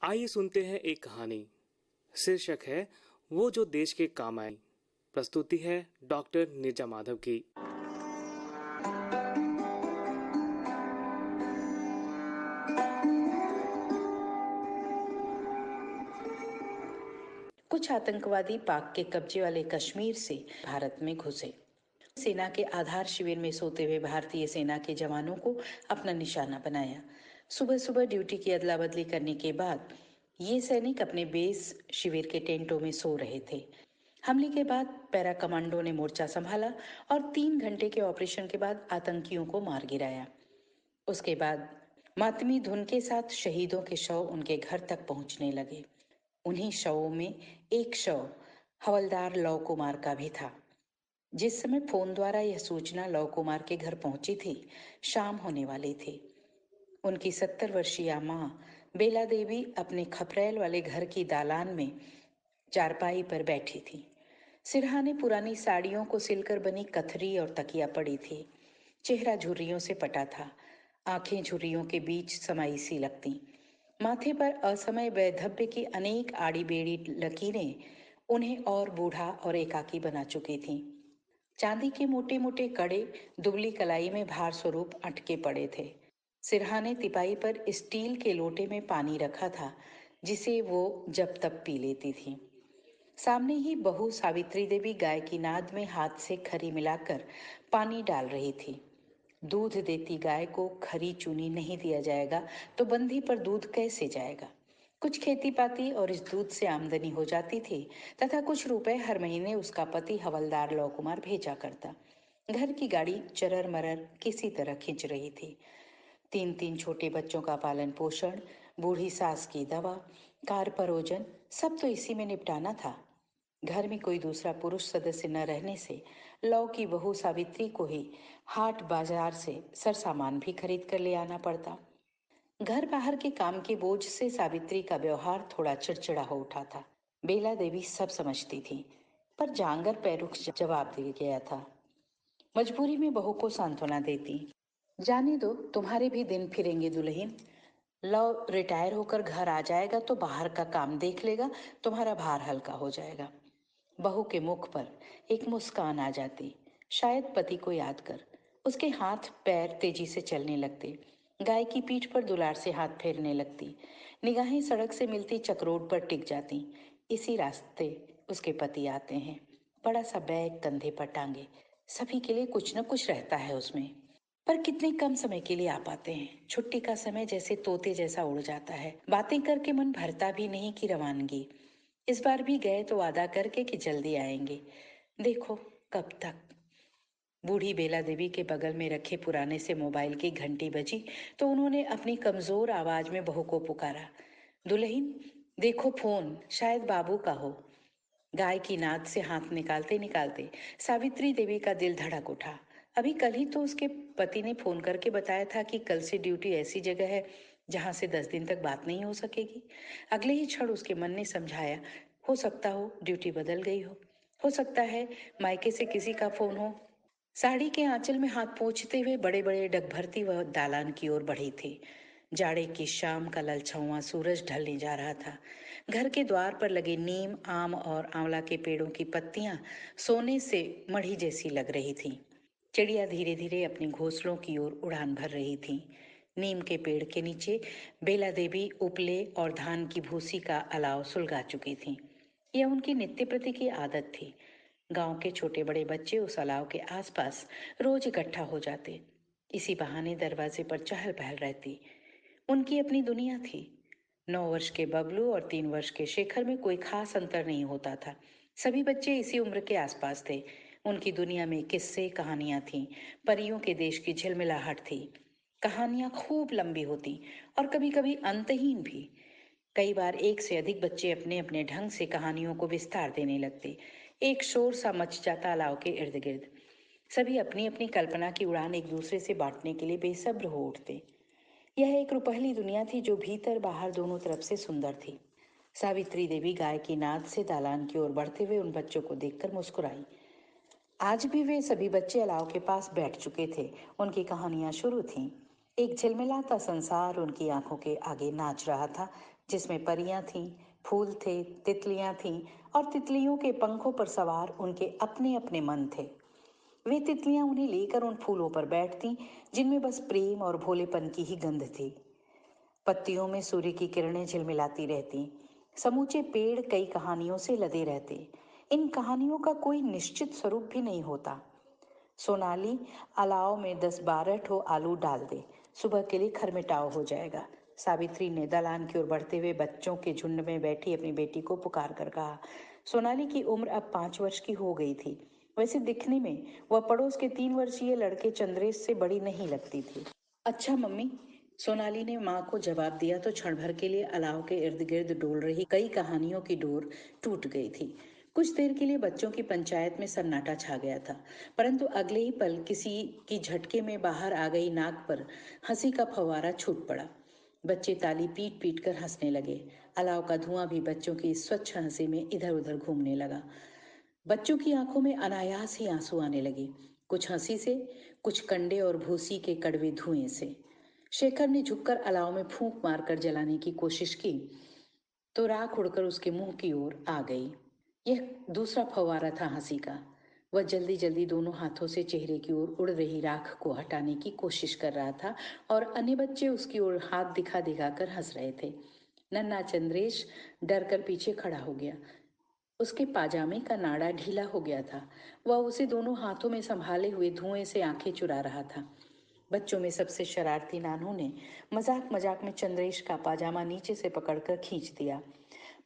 आइए सुनते हैं एक कहानी। शीर्षक है वो जो देश के काम आए। प्रस्तुति है डॉक्टर नीरजा माधव की। कुछ आतंकवादी पाक के कब्जे वाले कश्मीर से भारत में घुसे। सेना के आधार शिविर में सोते हुए भारतीय सेना के जवानों को अपना निशाना बनाया। सुबह सुबह ड्यूटी की अदला बदली करने के बाद ये सैनिक अपने बेस शिविर के टेंटों में सो रहे थे। हमले के बाद पैरा कमांडो ने मोर्चा संभाला और 3 घंटे के ऑपरेशन के बाद आतंकियों को मार गिराया। उसके बाद मातमी धुन के साथ शहीदों के शव उनके घर तक पहुंचने लगे। उन्हीं शवों में एक शव हवलदार लव कुमार का भी था। जिस समय फोन द्वारा यह सूचना लव कुमार के घर पहुंची थी, शाम होने वाली थी। उनकी 70 वर्षीय माँ बेला देवी अपने खपरेल वाले घर की दालान में चारपाई पर बैठी थी। सिरहाने पुरानी साड़ियों को सिलकर बनी कथरी और तकिया पड़ी थी। चेहरा झुर्रियों से पटा था, आंखें झुर्रियों के बीच समाई सी लगती। माथे पर असमय वैधव्य की अनेक आड़ी बेड़ी लकीरें उन्हें और बूढ़ा और एकाकी बना चुकी थीं। चांदी के मोटे मोटे कड़े दुबली कलाई में भार स्वरूप अटके पड़े थे। सिरहाने तिपाई पर स्टील के लोटे में पानी रखा था, जिसे वो जब तब पी लेती थी। सामने ही बहू सावित्री देवी गाय की नाद में हाथ से खरी मिलाकर पानी डाल रही थी। दूध देती गाय को खरी चूनी नहीं दिया जाएगा तो बंधी पर दूध कैसे जाएगा। कुछ खेती पाती और इस दूध से आमदनी हो जाती थी तथा कुछ रुपए हर महीने उसका पति हवलदार लव कुमार भेजा करता। घर की गाड़ी चरर मरर किसी तरह खिंच रही थी। 3 3 छोटे बच्चों का पालन पोषण, बूढ़ी सास की दवा, कार परोजन, सब तो इसी में निपटाना था। घर में कोई दूसरा पुरुष सदस्य न रहने से लव की बहू सावित्री को ही हाट बाजार से सरसामान भी खरीद कर ले आना पड़ता। घर बाहर के काम के बोझ से सावित्री का व्यवहार थोड़ा चिड़चिड़ा हो उठा था। बेला देवी सब समझती थी, पर जांगर पैरुख जवाब दे गया था। मजबूरी में बहू को सांत्वना देती, जाने दो, तुम्हारे भी दिन फिरेंगे दुल्हन। लव रिटायर होकर घर आ जाएगा तो बाहर का काम देख लेगा, तुम्हारा भार हल्का हो जाएगा। बहू के मुख पर एक मुस्कान आ जाती, शायद पति को याद कर। उसके हाथ पैर तेजी से चलने लगते, गाय की पीठ पर दुलार से हाथ फेरने लगती। निगाहें सड़क से मिलती चक्रोड पर टिक जाती। इसी रास्ते उसके पति आते हैं, बड़ा सा बैग कंधे पर टांगे। सभी के लिए कुछ न कुछ रहता है उसमें, पर कितने कम समय के लिए आ पाते हैं। छुट्टी का समय जैसे तोते जैसा उड़ जाता है। बातें करके मन भरता भी नहीं कि रवानगी। इस बार भी गए तो वादा करके कि जल्दी आएंगे, देखो कब तक। बूढ़ी बेला देवी के बगल में रखे पुराने से मोबाइल की घंटी बजी तो उन्होंने अपनी कमजोर आवाज में बहू को पुकारा, दुल्हन देखो फोन, शायद बाबू का हो। गाय की नाद से हाथ निकालते निकालते सावित्री देवी का दिल धड़क उठा। अभी कल ही तो उसके पति ने फोन करके बताया था कि कल से ड्यूटी ऐसी जगह है जहां से 10 दिन तक बात नहीं हो सकेगी। अगले ही क्षण उसके मन ने समझाया, हो सकता हो ड्यूटी बदल गई हो सकता है मायके से किसी का फोन हो। साड़ी के आंचल में हाथ पोंछते हुए बड़े बड़े डग भरती वह दालान की ओर बढ़ी थी। जाड़े की शाम का ललछौआ सूरज ढलने जा रहा था। घर के द्वार पर लगे नीम, आम और आंवला के पेड़ों की पत्तियां सोने से मढ़ी जैसी लग रही थीं। चिड़िया धीरे धीरे अपने घोंसलों की ओर उड़ान भर रही थी। नीम के पेड़ के नीचे बेला देवी उपले और धान की भूसी का अलाव सुलगा चुकी थी। यह उनकी नित्य प्रति की आदत थी। गांव के छोटे बड़े बच्चे उस अलाव के आसपास रोज इकट्ठा हो जाते। इसी बहाने दरवाजे पर चहल पहल रहती। उनकी अपनी दुनिया थी। 9 वर्ष के बबलू और 3 वर्ष के शेखर में कोई खास अंतर नहीं होता था। सभी बच्चे इसी उम्र के आसपास थे। उनकी दुनिया में किस्से कहानियां थीं, परियों के देश की झिलमिलाहट थी। कहानियां खूब लंबी होती और कभी कभी अंतहीन भी। कई बार एक से अधिक बच्चे अपने अपने ढंग से कहानियों को विस्तार देने लगते। एक शोर सा मच जाता अलाव के इर्द गिर्द। सभी अपनी अपनी कल्पना की उड़ान एक दूसरे से बांटने के लिए बेसब्र हो उठते। यह एक रुपहली दुनिया थी जो भीतर बाहर दोनों तरफ से सुंदर थी। सावित्री देवी गाय की नाद से दालान की ओर बढ़ते हुए उन बच्चों को देखकर मुस्कुराई। आज भी वे सभी बच्चे अलाव के पास बैठ चुके थे। उनकी कहानियां शुरू थीं। एक झिलमिलाता संसार उनकी आंखों के आगे नाच रहा था, जिसमें परियां थीं, फूल थे, तितलियां थीं और तितलियों के पंखों पर सवार उनके अपने अपने मन थे। वे तितलियां उन्हें लेकर उन फूलों पर बैठती जिनमें बस प्रेम और भोलेपन की ही गंध थी। पत्तियों में सूर्य की किरणें झिलमिलाती रहती। समूचे पेड़ कई कहानियों से लदे रहते। इन कहानियों का कोई निश्चित स्वरूप भी नहीं होता। सोनाली, अलाव में 10-12 ठो आलू डाल दे, सुबह के लिए खरमिटाव हो जाएगा। सावित्री ने दलान की ओर बढ़ते हुए बच्चों के झुंड में बैठी अपनी बेटी को पुकार कर कहा। सोनाली की उम्र अब 5 वर्ष की हो गई थी। वैसे दिखने में वह पड़ोस के 3 वर्षीय लड़के चंद्रेश से बड़ी नहीं लगती थी। अच्छा मम्मी, सोनाली ने माँ को जवाब दिया तो क्षण भर के लिए अलाव के इर्द गिर्द डोल रही कई कहानियों की डोर टूट गई थी। कुछ देर के लिए बच्चों की पंचायत में सन्नाटा छा गया था, परंतु अगले ही पल किसी की झटके में बाहर आ गई नाक पर हंसी का फव्वारा छूट पड़ा। बच्चे ताली पीट पीट कर हंसने लगे। अलाव का धुआं भी बच्चों की स्वच्छ हंसी में इधर उधर घूमने लगा। बच्चों की आंखों में अनायास ही आंसू आने लगे, कुछ हंसी से, कुछ कंडे और भूसी के कड़वे धुएं से। शेखर ने झुककर अलाव में फूंक मारकर जलाने की कोशिश की तो राख उड़कर उसके मुंह की ओर आ गई। यह दूसरा फव्वारा था हंसी का। वह जल्दी जल्दी दोनों हाथों से चेहरे की ओर उड़ रही राख को हटाने की कोशिश कर रहा था और अन्य बच्चे उसकी ओर हाथ दिखा दिखा कर हंस रहे थे। नन्हा चंद्रेश डर कर पीछे खड़ा हो गया। उसके पाजामे का नाड़ा ढीला हो गया था। वह उसे दोनों हाथों में संभाले हुए धुएं से आंखें चुरा रहा था। बच्चों में सबसे शरारती नानू ने मजाक मजाक में चंद्रेश का पाजामा नीचे से पकड़कर खींच दिया।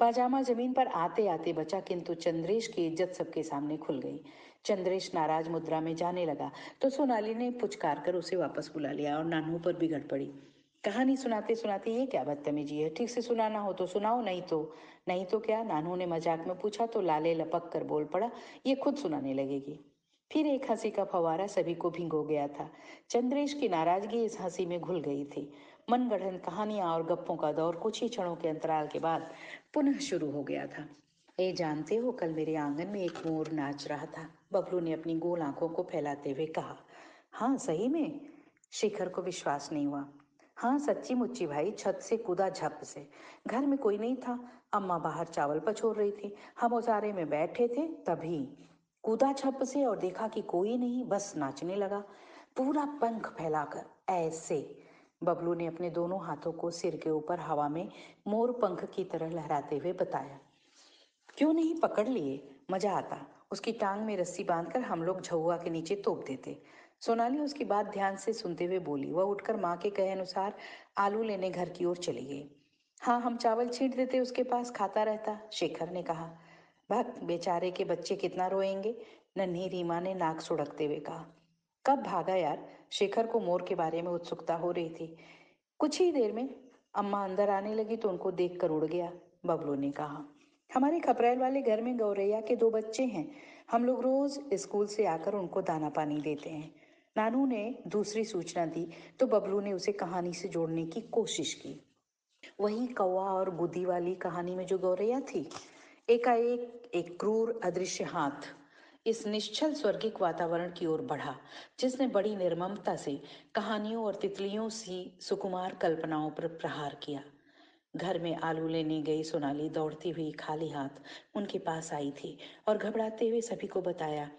पाजामा जमीन पर आते आते बचा, किंतु चंद्रेश की इज्जत सबके सामने खुल गई। चंद्रेश नाराज मुद्रा में जाने लगा तो सोनाली ने पुचकार कर उसे वापस बुला लिया और नानू पर बिगड़ पड़ी। कहानी सुनाते सुनाते ये क्या बदतमीजी है? ठीक से सुनाना हो तो सुनाओ, नहीं तो क्या? नानू ने मजाक में पूछा तो लाले लपक कर बोल पड़ा, ये खुद सुनाने लगेगी। फिर एक हंसी का फवारा सभी को भिगो गया था। चंद्रेश की नाराजगी इस हंसी में घुल गई थी। मनगढ़ंत कहानियां और गप्पों का दौर कुछ ही क्षणों के अंतराल के बाद पुनः शुरू हो गया था। ए जानते हो, कल मेरे आंगन में एक मोर नाच रहा था, बबलू ने अपनी गोल आंखों को फैलाते हुए कहा। हाँ सही में? शेखर को विश्वास नहीं हुआ। हाँ सच्ची मुच्ची भाई, छत से कूदा झप से। घर में कोई नहीं था, अम्मा बाहर चावल पछोर रही थी, हम ओसारे में बैठे थे, तभी कूदा छप से और देखा कि कोई नहीं, बस नाचने लगा पूरा पंख फैलाकर ऐसे। बबलू ने अपने दोनों हाथों को सिर के ऊपर हवा में मोर पंख की तरह लहराते हुए बताया। क्यों नहीं पकड़ लिए? मजा आता। उसकी टांग में रस्सी बांधकर हम लोग झउआ के नीचे तोप देते। सोनाली उसकी बात ध्यान से सुनते हुए बोली। वह उठकर माँ के कहे अनुसार आलू लेने घर की ओर चली गई। हाँ, हम चावल छींट देते उसके पास, खाता रहता, शेखर ने कहा। भक्त बेचारे के बच्चे कितना रोएंगे, नन्ही रीमा ने नाक सुड़कते हुए कहा। कब भागा यार? शेखर को मोर के बारे में उत्सुकता हो रही थी। कुछ ही देर में अम्मा अंदर आने लगी तो उनको देख कर उड़ गया, बबलू ने कहा। हमारे खपरेल वाले घर में गौरैया के 2 बच्चे हैं। हम लोग रोज स्कूल से आकर उनको दाना पानी देते हैं। नानू ने दूसरी सूचना दी तो बबलू ने उसे कहानी से जोड़ने की कोशिश की। वही कौवा और गुदी वाली कहानी में जो गौरैया थी। एकाएक एक क्रूर अदृश्य हाथ इस निश्चल स्वर्गिक वातावरण की ओर बढ़ा, जिसने बड़ी निर्ममता से कहानियों और तितलियों सी सुकुमार कल्पनाओं पर प्रहार किया। घर में आलू लेने गई सोनाली दौड़ती हुई खाली हाथ उनके पास आई थी और घबराते हुए सभी को बताया।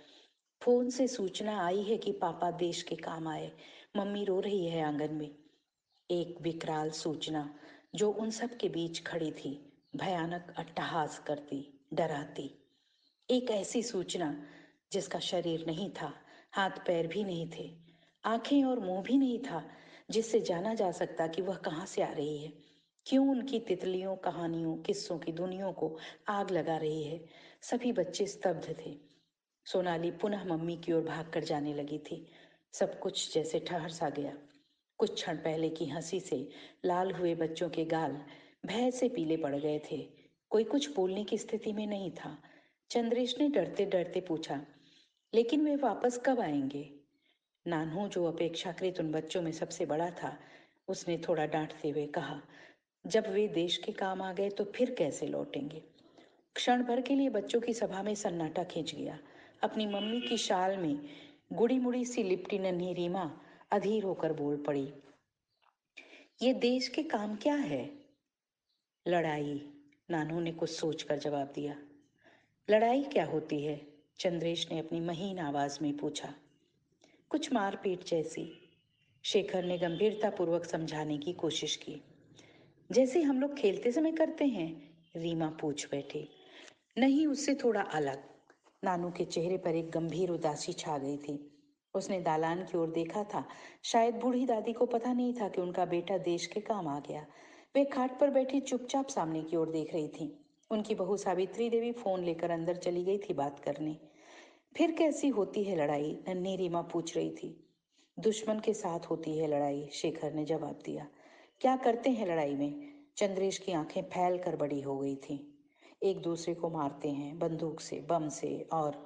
फोन से सूचना आई है कि पापा देश के काम आए, मम्मी रो रही है आंगन में। एक विकराल सूचना जो उन सब के बीच खड़ी थी, भयानक अट्टहास करती, डराती। एक ऐसी सूचना जिसका शरीर नहीं था, हाथ पैर भी नहीं थे, आंखें और मुंह भी नहीं था, जिससे जाना जा सकता कि वह कहाँ से आ रही है, क्यों उनकी तितलियों, कहानियों, किस्सों की दुनिया को आग लगा रही है। सभी बच्चे स्तब्ध थे। सोनाली पुनः मम्मी की ओर भागकर जाने लगी थी। सब कुछ जैसे ठहर सा गया। कुछ क्षण पहले की हंसी से लाल हुए बच्चों के गाल भय से पीले पड़ गए थे। कोई कुछ बोलने की स्थिति में नहीं था। चंद्रेश ने डरते डरते पूछा, लेकिन वे वापस कब आएंगे? नानू, जो अपेक्षाकृत उन बच्चों में सबसे बड़ा था, उसने थोड़ा डांटते हुए कहा, जब वे देश के काम आ गए तो फिर कैसे लौटेंगे? क्षण भर के लिए बच्चों की सभा में सन्नाटा खींच गया। अपनी मम्मी की शाल में गुड़ी मुड़ी सी लिपटी नन्ही रीमा अधीर होकर बोल पड़ी, ये देश के काम क्या है? लड़ाई, नानू ने कुछ सोचकर जवाब दिया। लड़ाई क्या होती है? चंद्रेश ने अपनी महीन आवाज में पूछा। कुछ मारपीट जैसी, शेखर ने गंभीरतापूर्वक समझाने की कोशिश की। जैसे हम लोग खेलते समय करते हैं, रीमा पूछ बैठी। नहीं, उससे थोड़ा अलग। नानू के चेहरे पर एक गंभीर उदासी छा गई थी। उसने दालान की ओर देखा था। शायद बूढ़ी दादी को पता नहीं था कि उनका बेटा देश के काम आ गया। वे खाट पर बैठी चुपचाप सामने की ओर देख रही थी। उनकी बहू सावित्री देवी फोन लेकर अंदर चली गई थी बात करने। फिर कैसी होती है लड़ाई? नन्ही रीमा पूछ रही थी। दुश्मन के साथ होती है लड़ाई, शेखर ने जवाब दिया। क्या करते हैं लड़ाई में? चंद्रेश की आंखें फैल कर बड़ी हो गई थी। एक दूसरे को मारते हैं, बंदूक से, बम से, और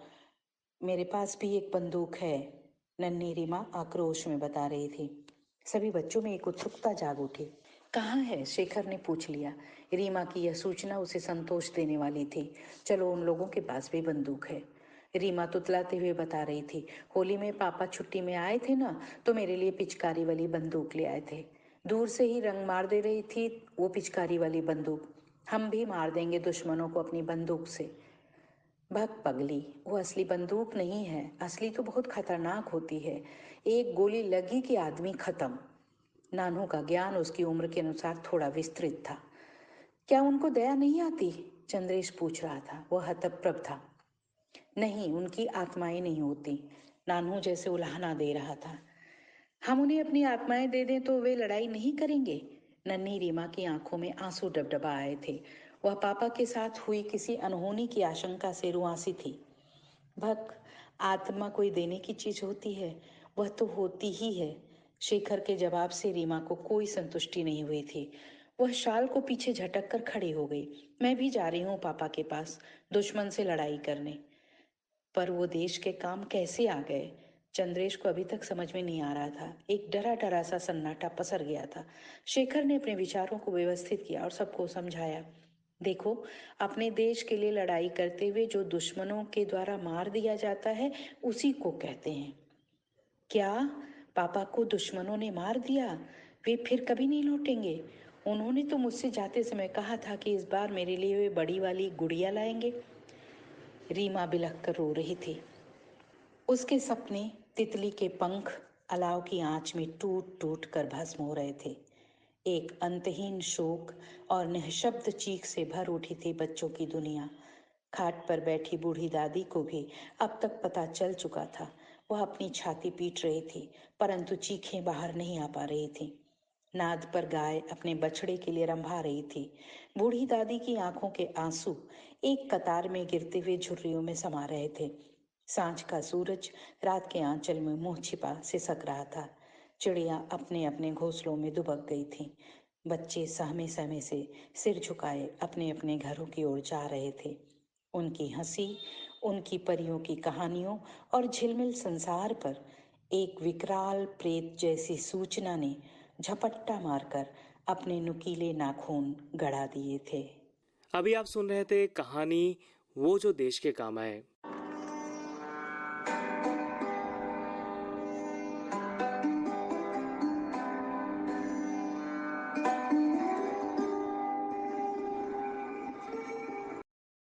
मेरे पास भी एक बंदूक है, नन्ही रीमा आक्रोश में बता रही थी। सभी बच्चों में एक उत्सुकता जाग उठी। कहाँ है? शेखर ने पूछ लिया। रीमा की यह सूचना उसे संतोष देने वाली थी। चलो, उन लोगों के पास भी बंदूक है। रीमा तुतलाते हुए बता रही थी। होली में पापा छुट्टी में आए थे ना, तो मेरे लिए पिचकारी वाली बंदूक ले आए थे। दूर से ही रंग मार दे रही थी वो पिचकारी वाली बंदूक। हम भी मार देंगे दुश्मनों को अपनी बंदूक से। भग पगली, वो असली बंदूक नहीं है। असली तो बहुत खतरनाक होती है। एक गोली लगी कि आदमी खत्म। नानू का ज्ञान उसकी उम्र के अनुसार थोड़ा विस्तृत था। क्या उनको दया नहीं आती? चंद्रेश पूछ रहा था। वह हतप्रभ था। नहीं, उनकी आत्माएं नहीं होती, नानू जैसे उलाहना दे रहा था। हम उन्हें अपनी आत्माएं दे दें तो वे लड़ाई नहीं करेंगे? नन्ही रीमा की आंखों में आंसू डबडबा आए थे। वह पापा के साथ हुई किसी अनहोनी की आशंका से रुआंसी थी। भक, आत्मा कोई देने की चीज होती है? वह तो होती ही है। शेखर के जवाब से रीमा को कोई संतुष्टि नहीं हुई थी। वह शाल को पीछे झटक कर खड़ी हो गई। मैं भी जा रही हूँ पापा के पास, दुश्मन से लड़ाई करने। पर वो देश के काम कैसे आ गए? चंद्रेश को अभी तक समझ में नहीं आ रहा था। एक डरा डरा सा सन्नाटा पसर गया था। शेखर ने अपने विचारों को व्यवस्थित किया और सबको समझाया। देखो, अपने देश के लिए लड़ाई करते हुए जो दुश्मनों के द्वारा मार दिया जाता है, उसी को कहते हैं। क्या? पापा को दुश्मनों ने मार दिया? वे फिर कभी नहीं लौटेंगे? उन्होंने तो मुझसे जाते समय कहा था कि इस बार मेरे लिए वे बड़ी वाली गुड़िया लाएंगे। रीमा बिलख कर रो रही थी। उसके सपने, तितली के पंख, अलाव की आंच में टूट टूट कर भस्म हो रहे थे। एक अंतहीन शोक और निःशब्द चीख से भर उठी थी बच्चों की दुनिया। खाट पर बैठी बूढ़ी दादी को भी अब तक पता चल चुका था। वह अपनी छाती पीट रही थी, परंतु चीखें बाहर नहीं आ पा रही थी। नाद पर गाय अपने बछड़े के लिए रंभा रही थी। बूढ़ी दादी की आंखों के आंसू एक कतार में गिरते हुए झुर्रियों में समा रहे थे। सांझ का सूरज रात के आंचल में मुंह छिपा सिसक रहा था। चिड़िया अपने अपने घोंसलों में दुबक गई थी। बच्चे सहमे सहमे से सिर झुकाए अपने अपने घरों की ओर जा रहे थे। उनकी हंसी, उनकी परियों की कहानियों और झिलमिल संसार पर एक विकराल प्रेत जैसी सूचना ने झपट्टा मारकर अपने नुकीले नाखून गड़ा दिए थे। अभी आप सुन रहे थे कहानी वो जो देश के काम आए।